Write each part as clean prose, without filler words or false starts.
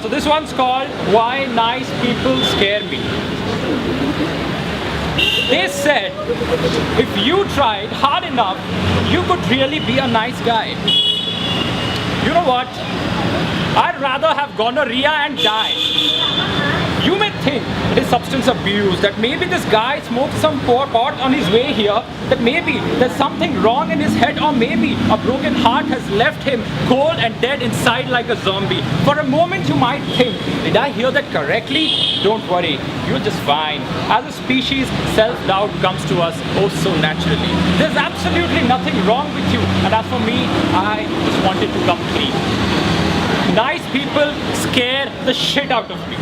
So this one's called Why Nice People Scare Me. They said if you tried hard enough, you could really be a nice guy. You know what? I'd rather have gonorrhea and die. You may think it is substance abuse, that maybe this guy smoked some poor pot on his way here, that maybe there's something wrong in his head, or maybe a broken heart has left him cold and dead inside like a zombie. For a moment you might think, did I hear that correctly? Don't worry, you're just fine. As a species, self-doubt comes to us oh so naturally. There's absolutely nothing wrong with you, and as for me, I just wanted to come clean. Nice people scare the shit out of me.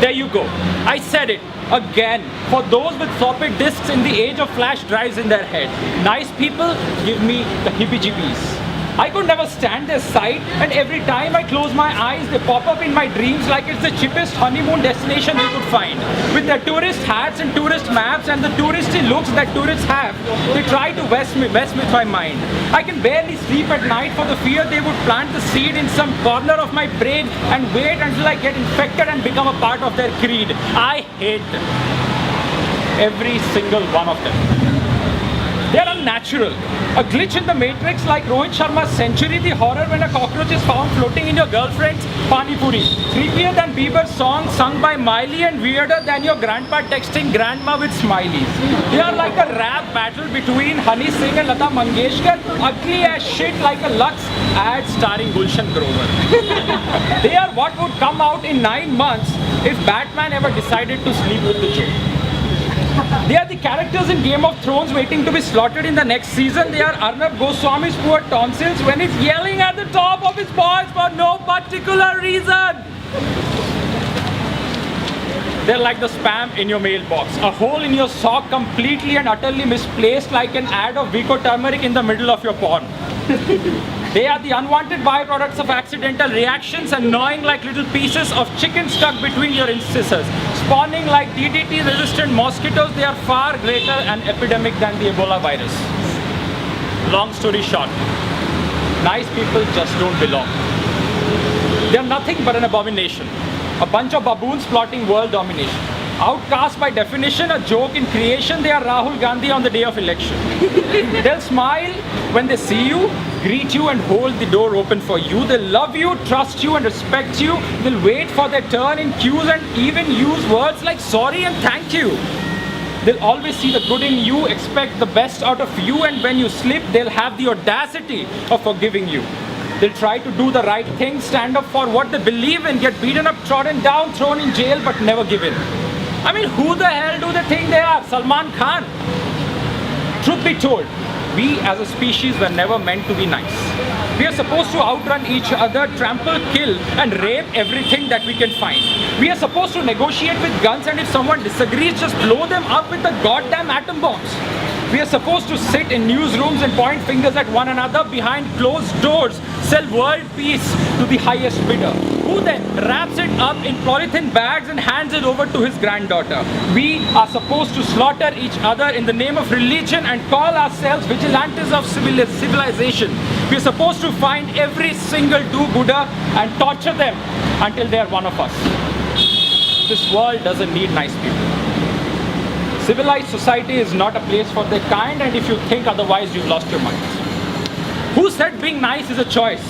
There you go. I said it again. For those with floppy disks in the age of flash drives in their head, nice people give me the heebie-jeebies. I could never stand their sight, and every time I close my eyes, they pop up in my dreams like it's the cheapest honeymoon destination we could find. With their tourist hats and tourist maps and the touristy looks that tourists have, they try to mess with my mind. I can barely sleep at night for the fear they would plant the seed in some corner of my brain and wait until I get infected and become a part of their creed. I hate them. Every single one of them. They're unnatural. A glitch in the matrix like Rohit Sharma's Century, the horror when a cockroach is found floating in your girlfriend's pani puri. Creepier than Bieber's song sung by Miley, and weirder than your grandpa texting grandma with smileys. They are like a rap battle between Honey Singh and Lata Mangeshkar, ugly as shit like a Lux ad starring Gulshan Grover. They are what would come out in 9 months if Batman ever decided to sleep with the Joker. They are the characters in Game of Thrones waiting to be slaughtered in the next season. They are Arnab Goswami's poor tonsils when he's yelling at the top of his voice for no particular reason. They're like the spam in your mailbox, a hole in your sock completely and utterly misplaced like an ad of Vico turmeric in the middle of your porn. They are the unwanted byproducts of accidental reactions and gnawing like little pieces of chicken stuck between your incisors. Spawning like DDT-resistant mosquitoes, they are far greater an epidemic than the Ebola virus. Long story short, nice people just don't belong. They are nothing but an abomination. A bunch of baboons plotting world domination. Outcast by definition, a joke in creation, they are Rahul Gandhi on the day of election. They'll smile when they see you, greet you and hold the door open for you. They'll love you, trust you and respect you. They'll wait for their turn in queues and even use words like sorry and thank you. They'll always see the good in you, expect the best out of you, and when you slip, they'll have the audacity of forgiving you. They'll try to do the right thing, stand up for what they believe in, get beaten up, trodden down, thrown in jail, but never give in. I mean, who the hell do they think they are? Salman Khan? Truth be told, we as a species were never meant to be nice. We are supposed to outrun each other, trample, kill, and rape everything that we can find. We are supposed to negotiate with guns, and if someone disagrees, just blow them up with the goddamn atom bombs. We are supposed to sit in newsrooms and point fingers at one another behind closed doors, sell world peace to the highest bidder, who then wraps it up in polythene bags and hands it over to his granddaughter. We are supposed to slaughter each other in the name of religion and call ourselves vigilantes of civilization. We are supposed to find every single do-gooder and torture them until they are one of us. This world doesn't need nice people. Civilized society is not a place for their kind, and if you think otherwise, you've lost your mind. Who said being nice is a choice?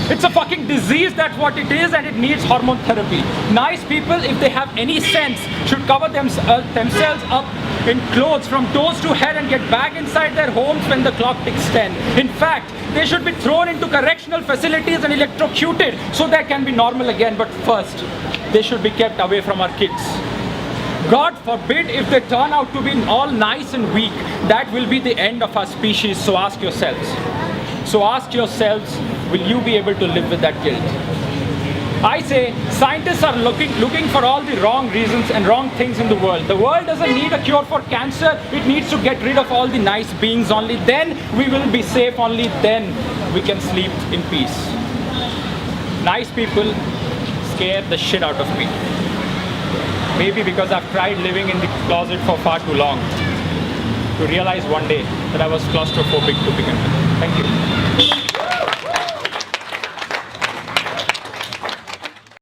It's a fucking disease, that's what it is, and it needs hormone therapy. Nice people, if they have any sense, should cover themselves up in clothes from toes to head and get back inside their homes when the clock ticks 10. In fact, they should be thrown into correctional facilities and electrocuted so they can be normal again. But first, they should be kept away from our kids. God forbid if they turn out to be all nice and weak. That will be the end of our species, so ask yourselves. Will you be able to live with that guilt? I say, scientists are looking for all the wrong reasons and wrong things in the world. The world doesn't need a cure for cancer. It needs to get rid of all the nice beings. Only then we will be safe. Only then we can sleep in peace. Nice people scare the shit out of me. Maybe because I've tried living in the closet for far too long to realize one day that I was claustrophobic to begin with. Thank you.